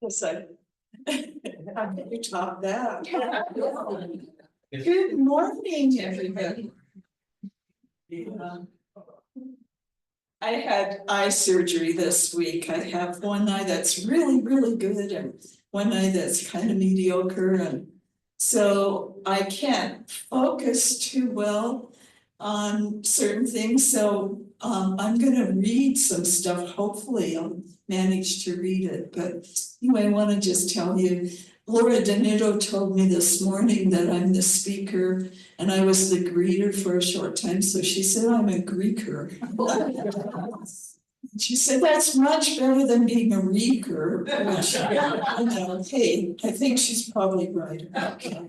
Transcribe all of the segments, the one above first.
Yes, how can you top that? Good morning, everybody. I had eye surgery this week. I have one eye that's really, really good and one eye that's kind of mediocre. And so I can't focus too well on certain things. So I'm gonna read some stuff. Hopefully I'll manage to read it. But anyway, I want to just tell you, Laura Donato told me this morning that I'm the speaker and I was the greeter for a short time. So she said I'm a Greeker. She said that's much better than being a reeker, which, hey, I think she's probably right. Okay.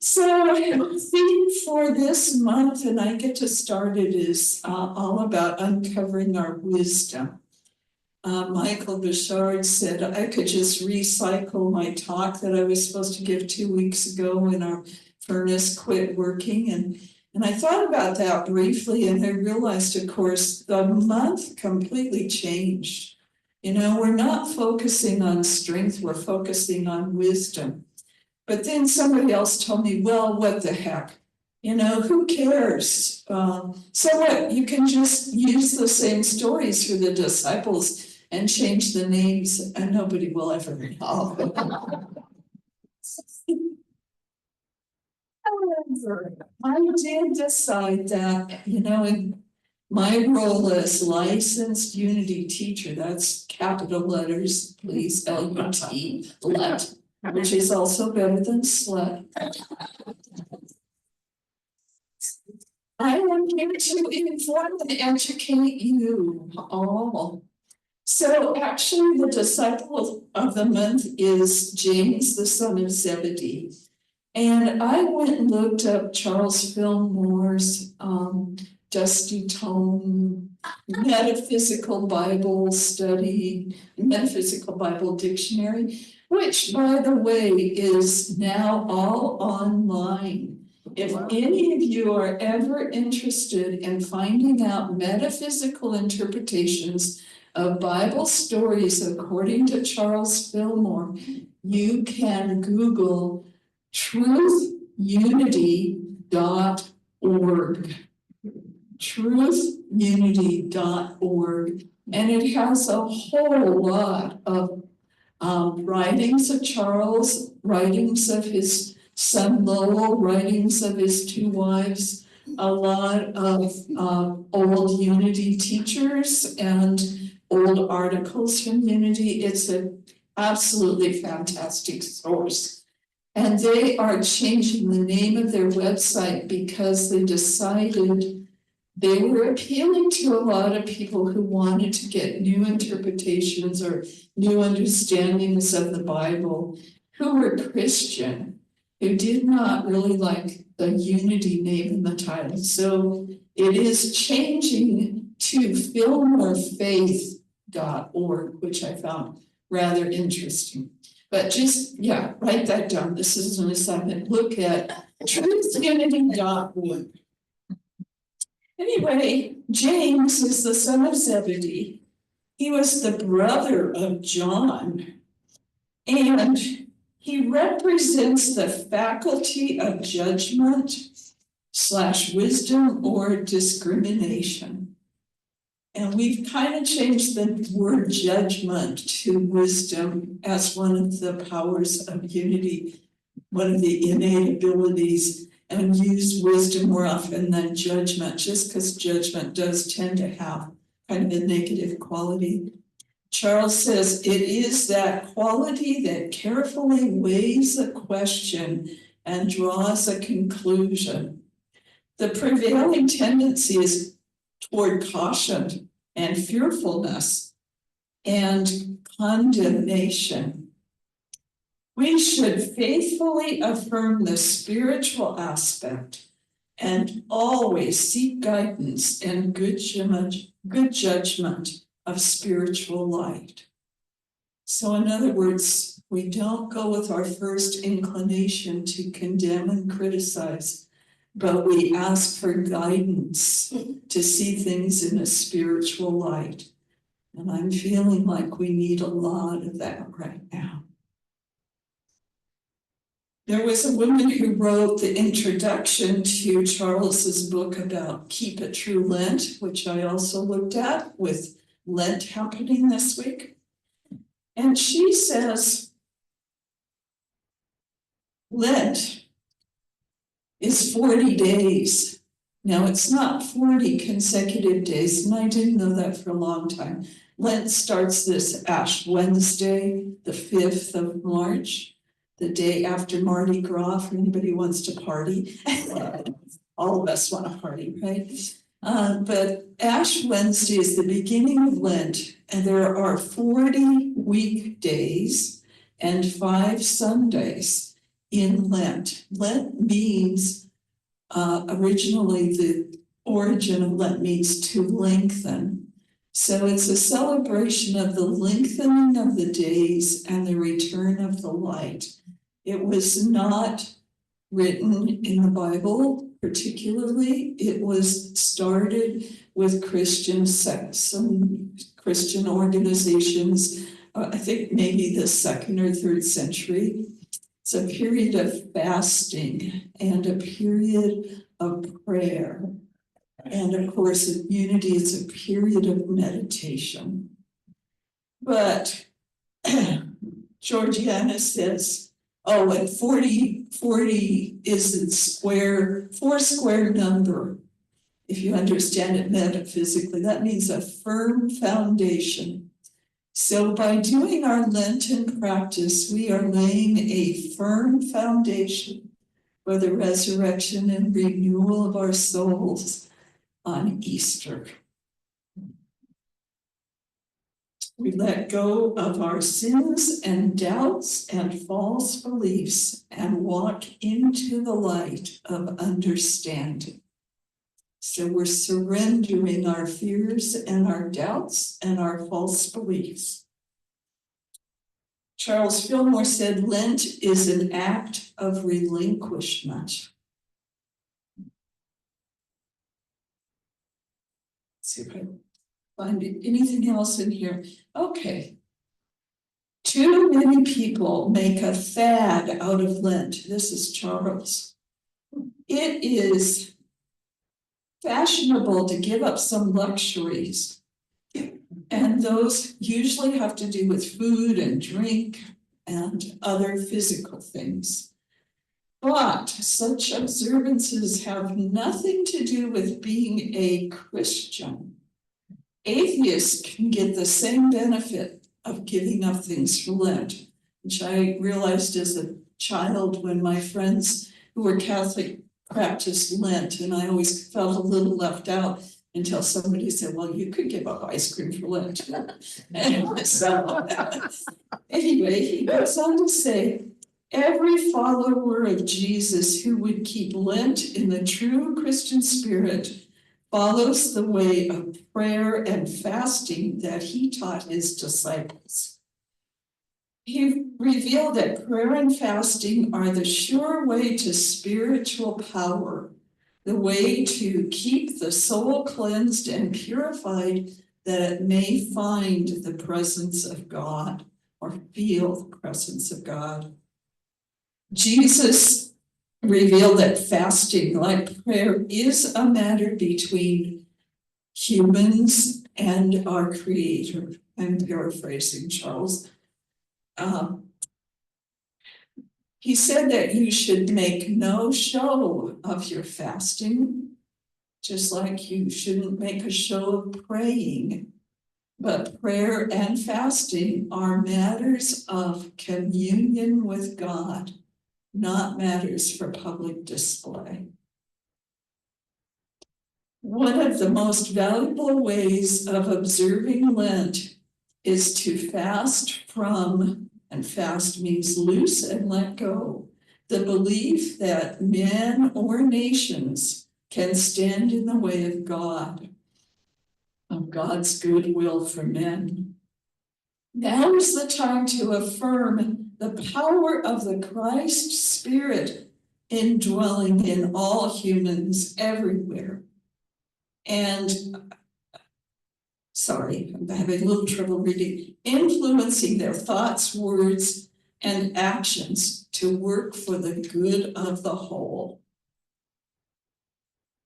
So the theme for this month, and I get to start it, is all about uncovering our wisdom. Michael Bouchard said I could just recycle my talk that I was supposed to give 2 weeks ago when our furnace quit working. And I thought about that briefly, and I realized, of course, the month completely changed. You know, we're not focusing on strength, we're focusing on wisdom. But then somebody else told me, well, what the heck? You know, who cares? So what? You can just use the same stories for the disciples and change the names, and nobody will ever know. However, I did decide that, you know, in my role as licensed Unity teacher, that's capital letters, please, L-U-T, let, which is also better than slut. I am here to inform and educate you all. So actually the disciple of the month is James, the son of Zebedee. And I went and looked up Charles Fillmore's Dusty Tome Metaphysical Bible Study, Metaphysical Bible Dictionary, which, by the way, is now all online. If any of you are ever interested in finding out metaphysical interpretations of Bible stories according to Charles Fillmore, you can Google truthunity.org. Truthunity.org. And it has a whole lot of writings of Charles, writings of his son Lowell, writings of his 2 wives, a lot of old Unity teachers and old articles from Unity. It's an absolutely fantastic source. And they are changing the name of their website because they decided they were appealing to a lot of people who wanted to get new interpretations or new understandings of the Bible, who were Christian, who did not really like the Unity name in the title. So it is changing to fillmorefaith.org, which I found rather interesting. But just, yeah, write that down. This is an assignment. Look at truthunity.org. Anyway, James is the son of Zebedee. He was the brother of John, and he represents the faculty of judgment/wisdom or discrimination. And we've kind of changed the word judgment to wisdom as one of the powers of Unity, one of the innate abilities, and use wisdom more often than judgment, just because judgment does tend to have kind of a negative quality. Charles says it is that quality that carefully weighs a question and draws a conclusion. The prevailing tendency is toward caution and fearfulness and condemnation. We should faithfully affirm the spiritual aspect and always seek guidance and good judgment of spiritual light. So in other words, we don't go with our first inclination to condemn and criticize, but we ask for guidance to see things in a spiritual light. And I'm feeling like we need a lot of that right now. There was a woman who wrote the introduction to Charles's book about Keep It True Lent, which I also looked at with Lent happening this week. And she says, Lent is 40 days. Now, it's not 40 consecutive days, and I didn't know that for a long time. Lent starts this Ash Wednesday, the 5th of March, the day after Mardi Gras, for anybody who wants to party. All of us want to party, right? But Ash Wednesday is the beginning of Lent, and there are 40 weekdays and 5 Sundays in Lent. Lent means, originally the origin of Lent means to lengthen. So it's a celebration of the lengthening of the days and the return of the light. It was not written in the Bible particularly. It was started with Christian sects, some Christian organizations, I think maybe the 2nd or 3rd century. It's a period of fasting and a period of prayer. And of course, in unity, it's a period of meditation. But Georgiana says, oh, and 40 is a square, 4 square number. If you understand it metaphysically, that means a firm foundation. So by doing our Lenten practice, we are laying a firm foundation for the resurrection and renewal of our souls on Easter. We let go of our sins and doubts and false beliefs and walk into the light of understanding. So we're surrendering our fears and our doubts and our false beliefs. Charles Fillmore said, Lent is an act of relinquishment. Let's see if I find anything else in here. Okay. Too many people make a fad out of Lent. This is Charles. It is fashionable to give up some luxuries, and those usually have to do with food and drink and other physical things. But such observances have nothing to do with being a Christian. Atheists can get the same benefit of giving up things for Lent, which I realized as a child when my friends who were Catholic practiced Lent, and I always felt a little left out until somebody said, well, you could give up ice cream for Lent. And so, anyway, he goes on to say, every follower of Jesus who would keep Lent in the true Christian spirit follows the way of prayer and fasting that he taught his disciples. He revealed that prayer and fasting are the sure way to spiritual power, the way to keep the soul cleansed and purified that it may find the presence of God or feel the presence of God. Jesus revealed that fasting, like prayer, is a matter between humans and our Creator. I'm paraphrasing Charles. He said that you should make no show of your fasting, just like you shouldn't make a show of praying. But prayer and fasting are matters of communion with God, not matters for public display. One of the most valuable ways of observing Lent is to fast from, and fast means loose and let go, the belief that men or nations can stand in the way of God, of God's goodwill for men. Now is the time to affirm the power of the Christ Spirit indwelling in all humans everywhere. And sorry, I'm having a little trouble reading, influencing their thoughts, words, and actions to work for the good of the whole.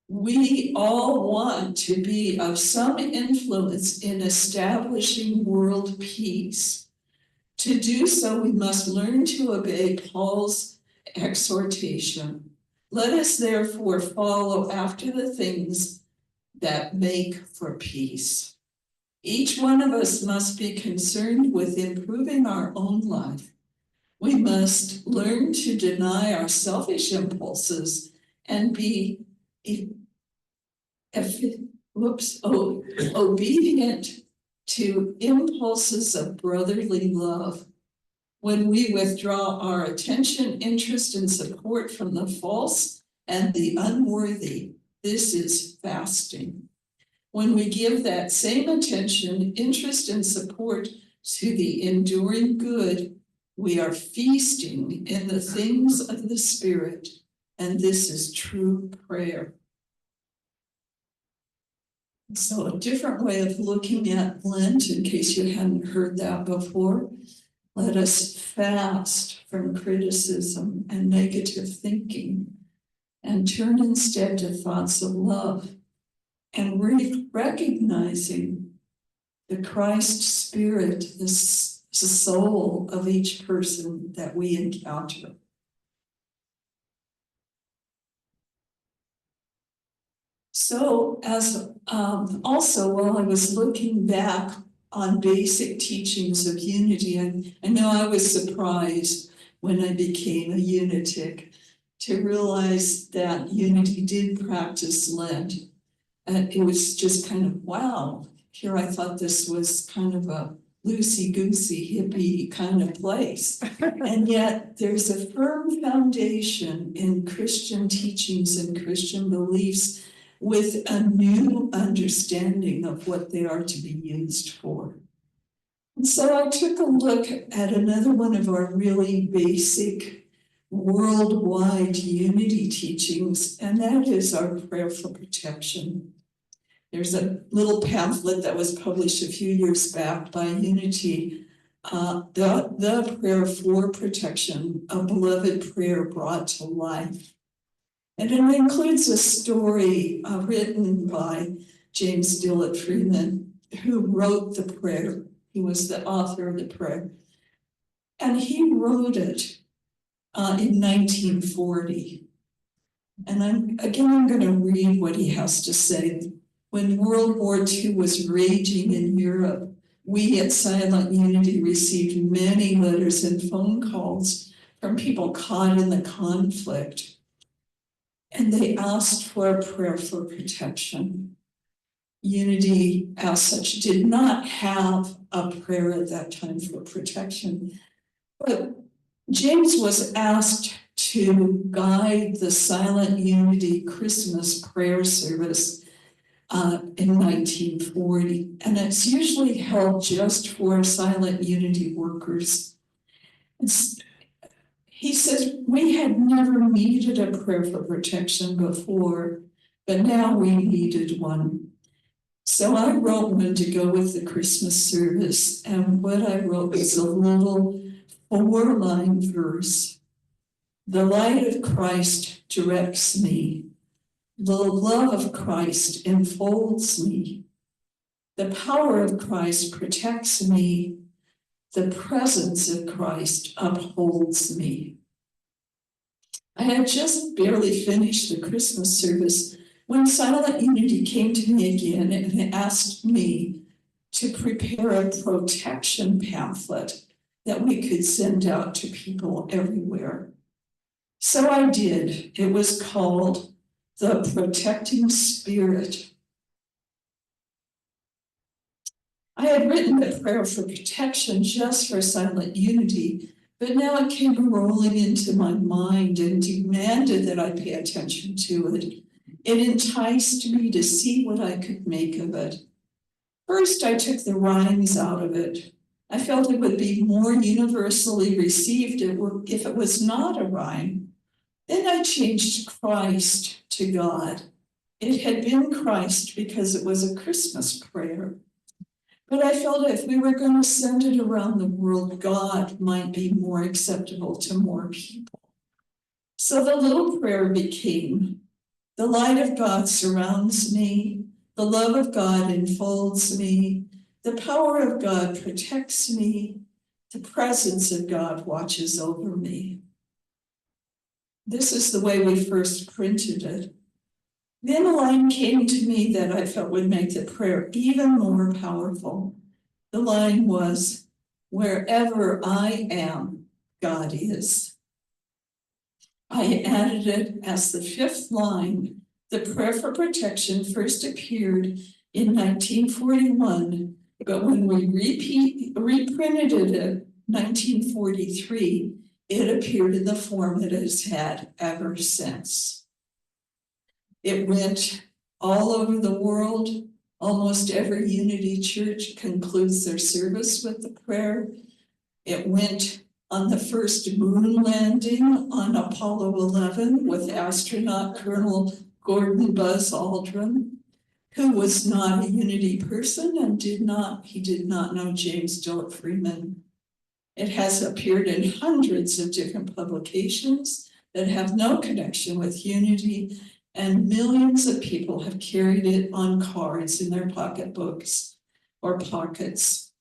We all want to be of some influence in establishing world peace. To do so, we must learn to obey Paul's exhortation. Let us therefore follow after the things that make for peace. Each one of us must be concerned with improving our own life. We must learn to deny our selfish impulses and be obedient to impulses of brotherly love. When we withdraw our attention, interest, and support from the false and the unworthy, this is fasting. When we give that same attention, interest, and support to the enduring good, we are feasting in the things of the Spirit, and this is true prayer. So a different way of looking at Lent, in case you hadn't heard that before, let us fast from criticism and negative thinking and turn instead to thoughts of love and recognizing the Christ Spirit, the soul of each person that we encounter. So as also while I was looking back on basic teachings of unity, I know I was surprised when I became a unitic to realize that unity did practice Lent. And it was just kind of, wow, here I thought this was kind of a loosey-goosey hippie kind of place. And yet there's a firm foundation in Christian teachings and Christian beliefs with a new understanding of what they are to be used for. And so I took a look at another one of our really basic worldwide unity teachings, and that is our prayer for protection. There's a little pamphlet that was published a few years back by Unity, the prayer for protection, a beloved prayer brought to life. And it includes a story written by James Dillett Freeman, who wrote the prayer. He was the author of the prayer. And he wrote it in 1940. And I'm going to read what he has to say. When World War II was raging in Europe, we at Silent Unity received many letters and phone calls from people caught in the conflict. And they asked for a prayer for protection. Unity, as such, did not have a prayer at that time for protection. But James was asked to guide the Silent Unity Christmas prayer service in 1940. And it's usually held just for Silent Unity workers. He says, we had never needed a prayer for protection before, but now we needed one. So I wrote one to go with the Christmas service, and what I wrote was a little 4-line verse. The light of Christ directs me. The love of Christ enfolds me. The power of Christ protects me. The presence of Christ upholds me. I had just barely finished the Christmas service when Silent Unity came to me again and asked me to prepare a protection pamphlet that we could send out to people everywhere. So I did. It was called The Protecting Spirit. I had written a prayer for protection just for Silent Unity, but now it came rolling into my mind and demanded that I pay attention to it. It enticed me to see what I could make of it. First, I took the rhymes out of it. I felt it would be more universally received if it was not a rhyme. Then I changed Christ to God. It had been Christ because it was a Christmas prayer. But I felt if we were going to send it around the world, God might be more acceptable to more people. So the little prayer became, the light of God surrounds me, the love of God enfolds me, the power of God protects me, the presence of God watches over me. This is the way we first printed it. Then a line came to me that I felt would make the prayer even more powerful. The line was, wherever I am, God is. I added it as the fifth line. The prayer for protection first appeared in 1941, but when we reprinted it in 1943, it appeared in the form it has had ever since. It went all over the world. Almost every Unity church concludes their service with the prayer. It went on the first moon landing on Apollo 11 with astronaut Colonel Gordon Buzz Aldrin, who was not a Unity person and did not know James Gillett Freeman. It has appeared in hundreds of different publications that have no connection with Unity, and millions of people have carried it on cards in their pocketbooks or pockets.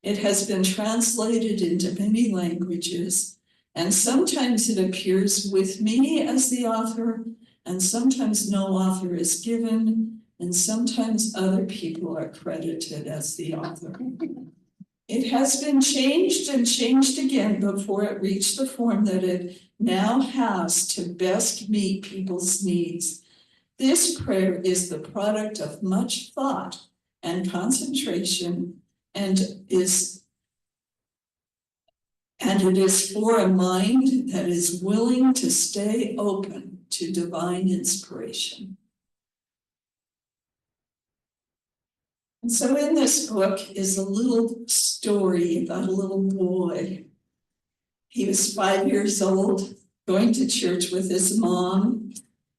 It has been translated into many languages, and sometimes it appears with me as the author, and sometimes no author is given, and sometimes other people are credited as the author. It has been changed and changed again before it reached the form that it now has to best meet people's needs. This prayer is the product of much thought and concentration, and it is for a mind that is willing to stay open to divine inspiration. And so in this book is a little story about a little boy. He was 5 years old, going to church with his mom,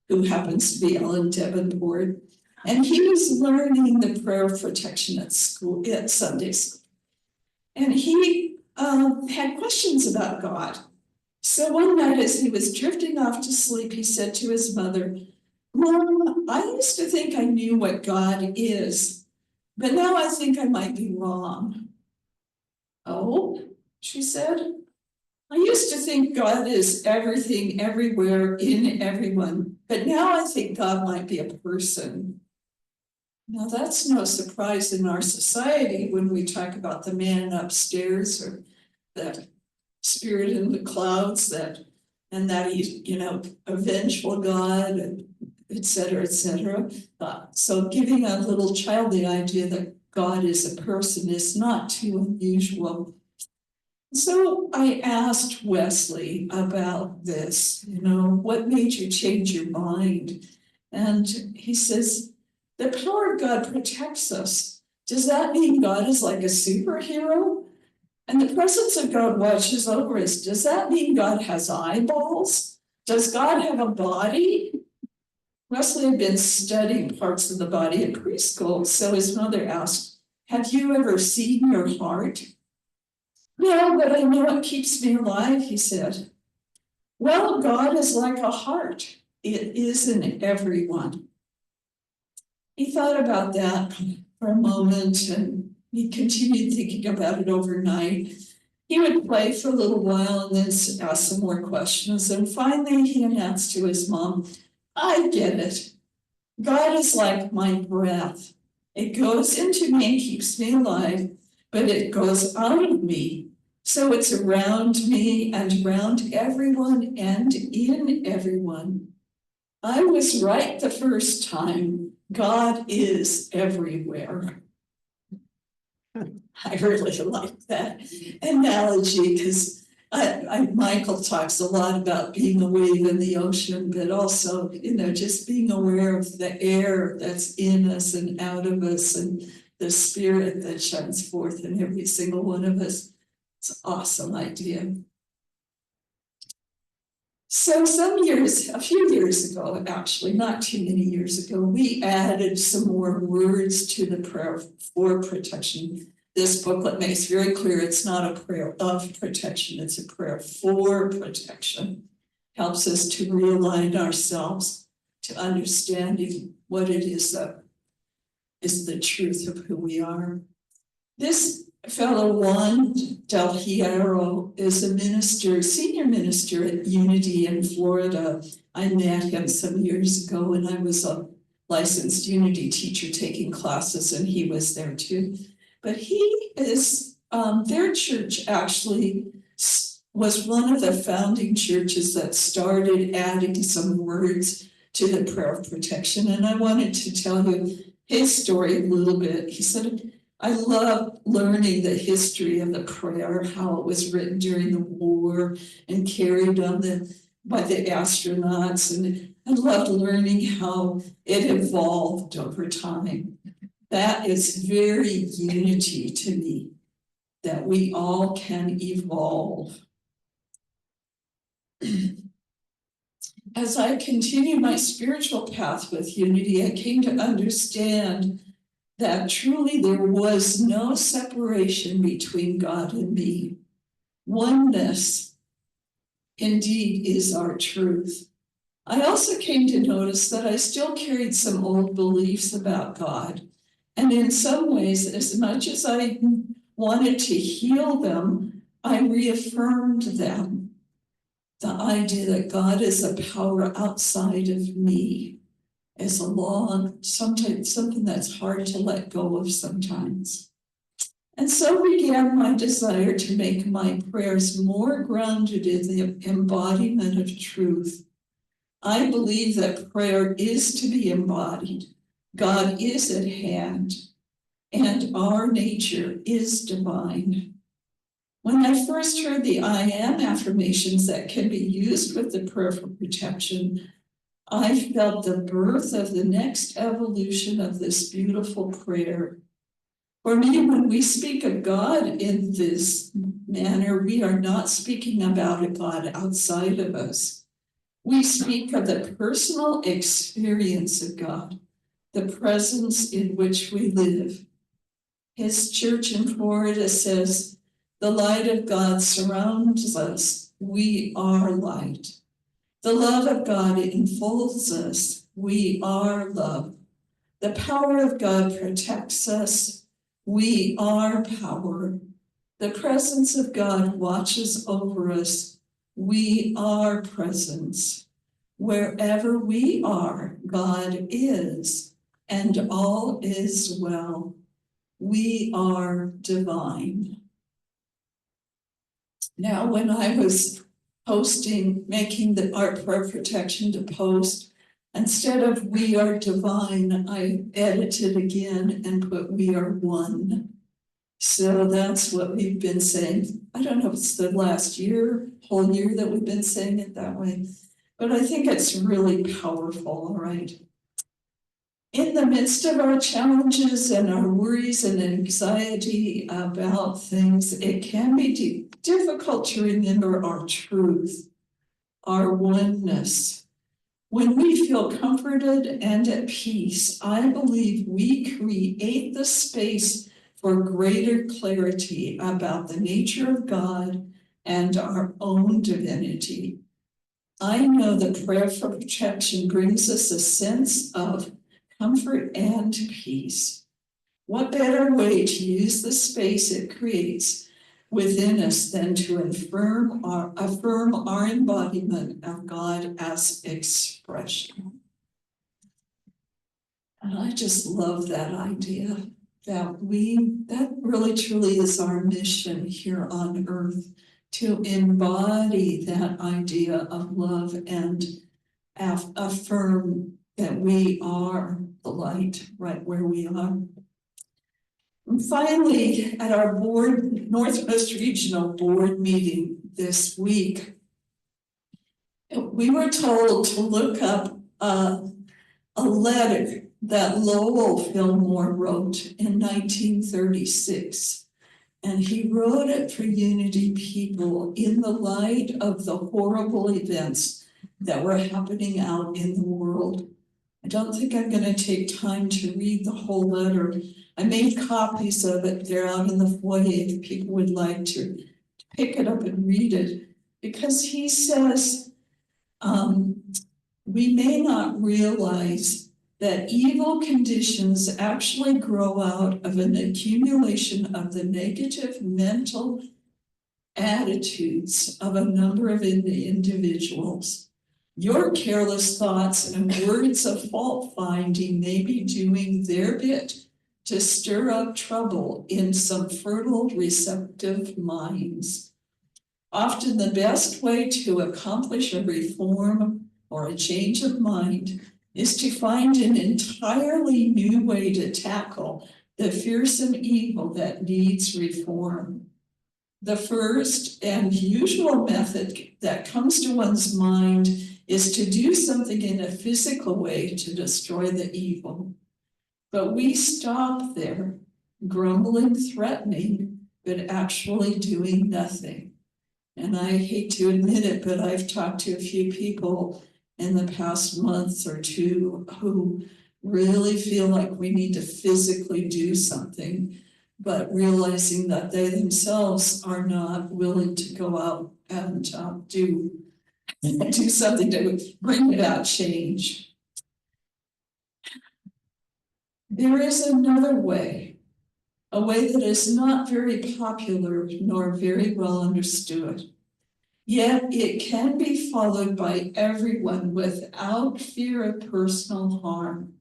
who happens to be Ellen Davenport, and he was learning the prayer of protection at school, at Sunday school. And he had questions about God. So one night as he was drifting off to sleep, he said to his mother, "Mom, I used to think I knew what God is, but now I think I might be wrong." "Oh," she said, "I used to think God is everything, everywhere, in everyone, but now I think God might be a person." Now that's no surprise in our society when we talk about the man upstairs or that spirit in the clouds and that he's, a vengeful God, and et cetera, et cetera. So giving a little child the idea that God is a person is not too unusual. So I asked Wesley about this, what made you change your mind? And he says, the power of God protects us. Does that mean God is like a superhero? And the presence of God watches over us. Does that mean God has eyeballs? Does God have a body? Wesley had been studying parts of the body at preschool, so his mother asked, "Have you ever seen your heart?" "No, but I know it keeps me alive," he said. "Well, God is like a heart. It is in everyone." He thought about that for a moment, and he continued thinking about it overnight. He would play for a little while and then ask some more questions. And finally, he announced to his mom, "I get it. God is like my breath. It goes into me and keeps me alive, but it goes out of me. So it's around me and around everyone and in everyone. I was right the first time. God is everywhere." I really like that analogy because Michael talks a lot about being a wave in the ocean, but also, just being aware of the air that's in us and out of us and the spirit that shines forth in every single one of us. It's an awesome idea. So a few years ago, actually, not too many years ago, we added some more words to the prayer for protection. This booklet makes very clear it's not a prayer of protection, it's a prayer for protection. Helps us to realign ourselves to understanding what it is that is the truth of who we are. This fellow Juan Del Hierro is a minister, senior minister at Unity in Florida. I met him some years ago when I was a licensed Unity teacher taking classes, and he was there too. But he is, their church actually was one of the founding churches that started adding some words to the prayer of protection. And I wanted to tell you his story a little bit. He said, I love learning the history of the prayer, how it was written during the war and carried on by the astronauts. And I loved learning how it evolved over time. That is very unity to me, that we all can evolve. As I continue my spiritual path with Unity, I came to understand that truly there was no separation between God and me. Oneness indeed is our truth. I also came to notice that I still carried some old beliefs about God. And in some ways, as much as I wanted to heal them, I reaffirmed them. The idea that God is a power outside of me is sometimes something that's hard to let go of sometimes. And so began my desire to make my prayers more grounded in the embodiment of truth. I believe that prayer is to be embodied. God is at hand, and our nature is divine. When I first heard the I am affirmations that can be used with the prayer for protection, I felt the birth of the next evolution of this beautiful prayer. For me, when we speak of God in this manner, we are not speaking about a God outside of us. We speak of the personal experience of God, the presence in which we live. His church in Florida says, the light of God surrounds us. We are light. The love of God enfolds us. We are love. The power of God protects us. We are power. The presence of God watches over us. We are presence. Wherever we are, God is, and all is well. We are divine. Now, when I was making the art prayer protection to post, instead of we are divine, I edited again and put we are one. So that's what we've been saying. I don't know if it's the last whole year that we've been saying it that way, but I think it's really powerful, all right? In the midst of our challenges and our worries and anxiety about things, it can be difficult to remember our truth, our oneness. When we feel comforted and at peace, I believe we create the space for greater clarity about the nature of God and our own divinity. I know that prayer for protection brings us a sense of comfort and peace. What better way to use the space it creates within us than to affirm our embodiment of God as expression? And I just love that idea that really truly is our mission here on earth, to embody that idea of love and affirm that we are the light right where we are. And finally, at our Northwest Regional Board meeting this week, we were told to look up a letter that Lowell Fillmore wrote in 1936. And he wrote it for Unity people in the light of the horrible events that were happening out in the world. I don't think I'm going to take time to read the whole letter. I made copies of it. They're out in the foyer if people would like to pick it up and read it, because he says, we may not realize that evil conditions actually grow out of an accumulation of the negative mental attitudes of a number of individuals. Your careless thoughts and words of fault finding may be doing their bit to stir up trouble in some fertile, receptive minds. Often the best way to accomplish a reform or a change of mind is to find an entirely new way to tackle the fearsome evil that needs reform. The first and usual method that comes to one's mind is to do something in a physical way to destroy the evil. But we stop there, grumbling, threatening, but actually doing nothing. And I hate to admit it, but I've talked to a few people in the past month or two who really feel like we need to physically do something, but realizing that they themselves are not willing to go out and do something to bring about change. There is another way, a way that is not very popular nor very well understood. Yet it can be followed by everyone without fear of personal harm.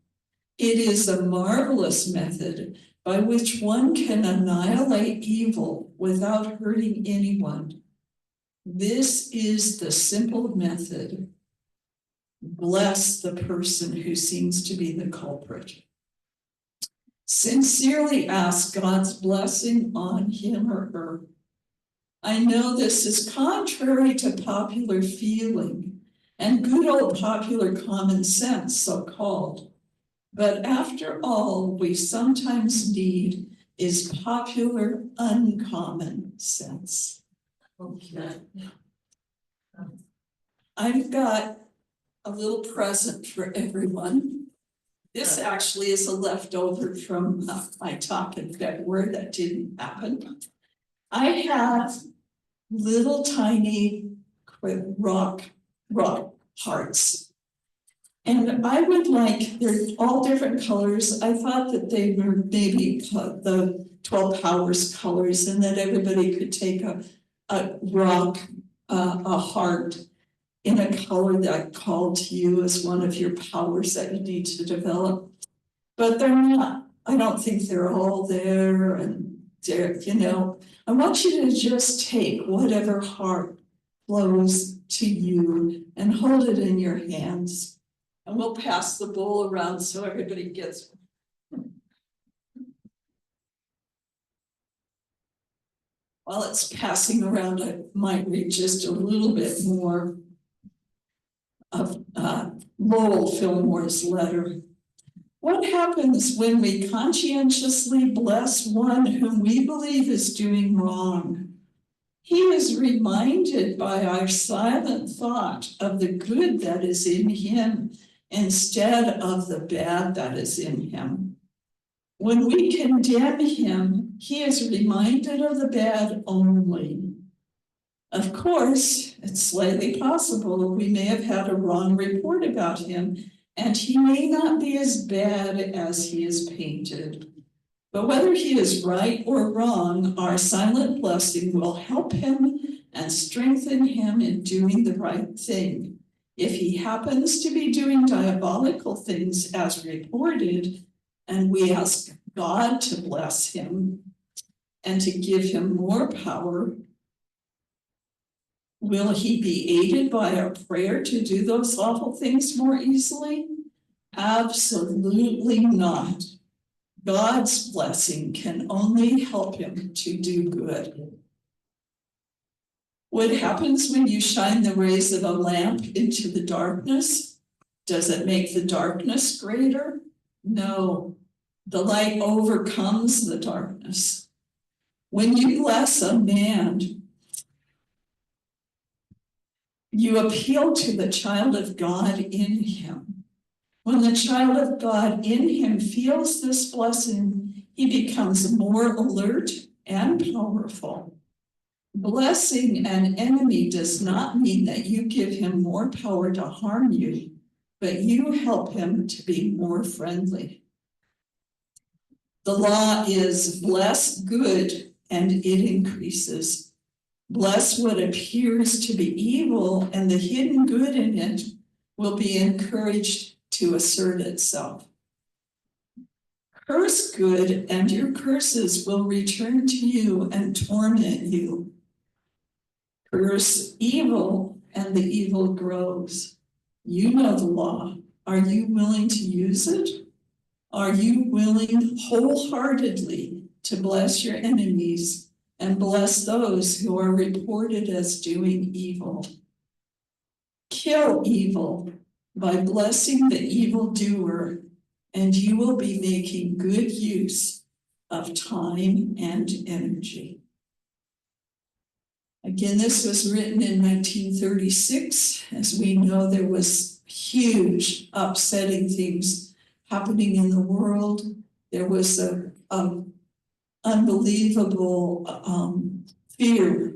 It is a marvelous method by which one can annihilate evil without hurting anyone. This is the simple method. Bless the person who seems to be the culprit. Sincerely ask God's blessing on him or her. I know this is contrary to popular feeling and good old popular common sense, so-called. But after all, we sometimes need is popular uncommon sense. Okay. I've got a little present for everyone. This actually is a leftover from my talk in February that didn't happen. I have little tiny rock hearts. And I would like, they're all different colors. I thought that they were maybe the 12 powers colors, and that everybody could take a rock, a heart in a color that called to you as one of your powers that you need to develop. But they're not. I don't think they're all there, and they're, I want you to just take whatever heart flows to you and hold it in your hands. And we'll pass the bowl around so everybody gets one. While it's passing around, I might read just a little bit more of Lowell Fillmore's letter. What happens when we conscientiously bless one whom we believe is doing wrong? He is reminded by our silent thought of the good that is in him instead of the bad that is in him. When we condemn him, he is reminded of the bad only. Of course, it's slightly possible we may have had a wrong report about him, and he may not be as bad as he is painted. But whether he is right or wrong, our silent blessing will help him and strengthen him in doing the right thing. If he happens to be doing diabolical things as reported, and we ask God to bless him and to give him more power, will he be aided by our prayer to do those awful things more easily? Absolutely not. God's blessing can only help him to do good. What happens when you shine the rays of a lamp into the darkness? Does it make the darkness greater? No, the light overcomes the darkness. When you bless a man, You appeal to the child of God in him. When the child of God in him feels this blessing, he becomes more alert and powerful. Blessing an enemy does not mean that you give him more power to harm you, but you help him to be more friendly. The law is bless good and it increases. Bless what appears to be evil, and the hidden good in it will be encouraged to assert itself. Curse good, and your curses will return to you and torment you. Curse evil, and the evil grows. You know the law. Are you willing to use it? Are you willing wholeheartedly to bless your enemies and bless those who are reported as doing evil? Kill evil by blessing the evildoer, and you will be making good use of time and energy. Again, this was written in 1936. As we know, there was huge upsetting things happening in the world. There was a unbelievable fear,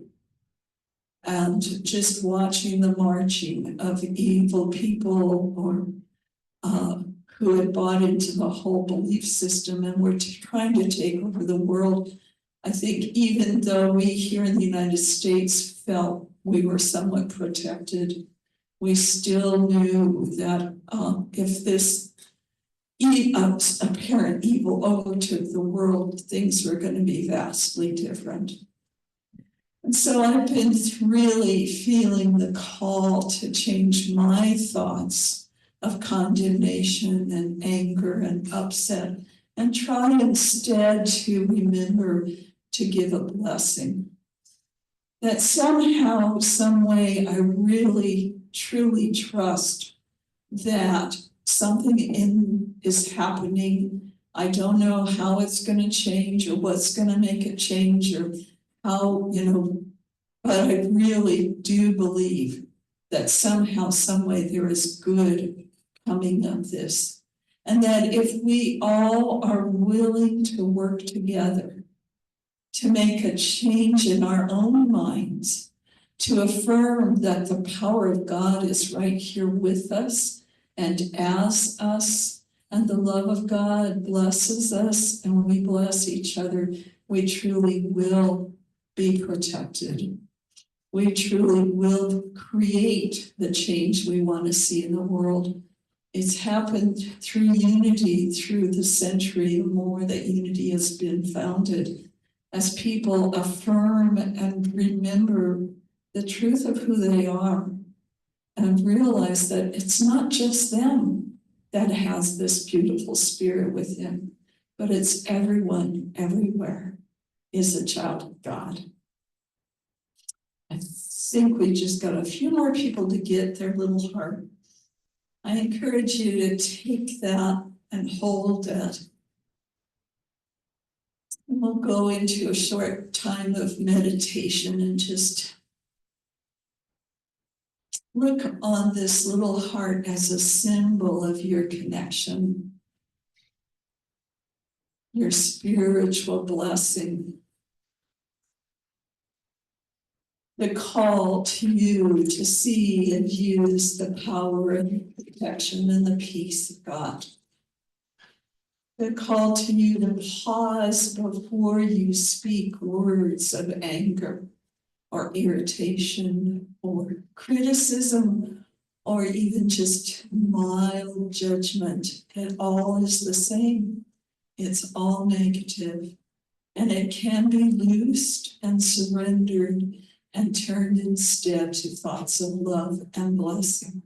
and just watching the marching of evil people or who had bought into the whole belief system and were trying to take over the world. I think even though we here in the United States felt we were somewhat protected, we still knew that if this apparent evil overtook the world, things were going to be vastly different. And so I've been really feeling the call to change my thoughts of condemnation and anger and upset, and try instead to remember to give a blessing. That somehow, some way, I really, truly trust that something is happening. I don't know how it's going to change or what's going to make it change or how, but I really do believe that somehow, some way, there is good coming of this. And that if we all are willing to work together to make a change in our own minds, to affirm that the power of God is right here with us and as us, and the love of God blesses us, and when we bless each other, we truly will be protected. We truly will create the change we want to see in the world. It's happened through unity, through the century or more that unity has been founded, as people affirm and remember the truth of who they are and realize that it's not just them that has this beautiful spirit within, but it's everyone, everywhere is a child of God. I think we just got a few more people to get their little heart. I encourage you to take that and hold that. We'll go into a short time of meditation and just look on this little heart as a symbol of your connection, your spiritual blessing, the call to you to see and use the power and protection and the peace of God. The call to you to pause before you speak words of anger or irritation or criticism or even just mild judgment. It all is the same. It's all negative, and it can be loosed and surrendered and turned instead to thoughts of love and blessing.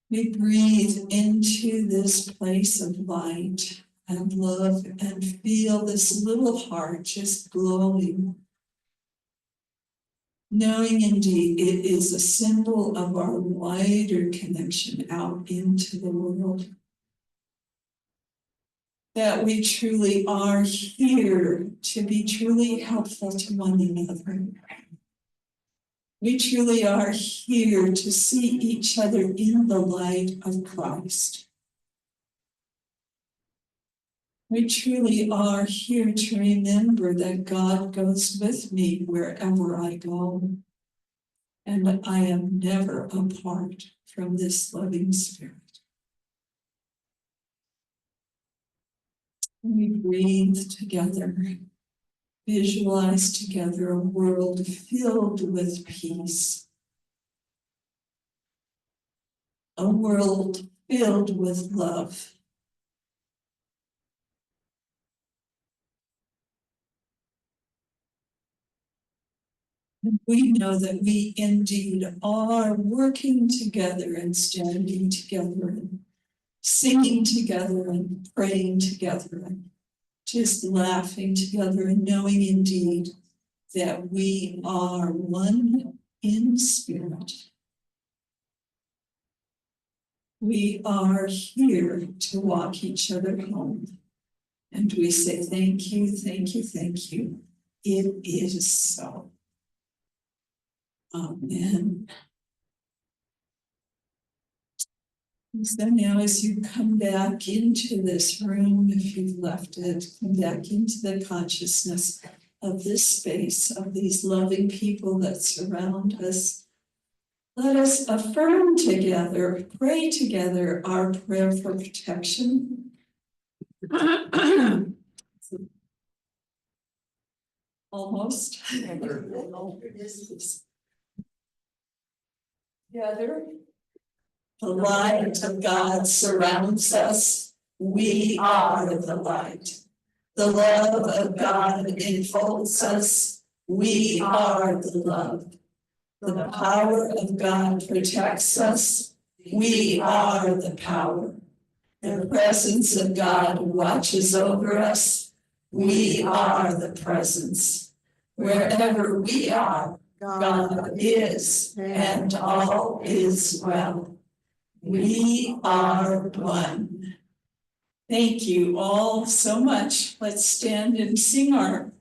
We breathe into this place of light and love and feel this little heart just glowing, knowing indeed it is a symbol of our wider connection out into the world. That we truly are here to be truly helpful to one another. We truly are here to see each other in the light of Christ. We truly are here to remember that God goes with me wherever I go, and I am never apart from this loving Spirit. We breathe together, visualize together a world filled with peace, a world filled with love. We know that we indeed are working together and standing together and singing together and praying together and just laughing together and knowing indeed that we are one in spirit. We are here to walk each other home. And we say, thank you, thank you, thank you. It is so. Amen. So now as you come back into this room, if you've left it, come back into the consciousness of this space, of these loving people that surround us. Let us affirm together, pray together our prayer for protection. Almost. Together. The light of God surrounds us. We are the light. The love of God enfolds us. We are the love. The power of God protects us. We are the power. The presence of God watches over us. We are the presence. Wherever we are, God is, and all is well. We are one. Thank you all so much. Let's stand and sing our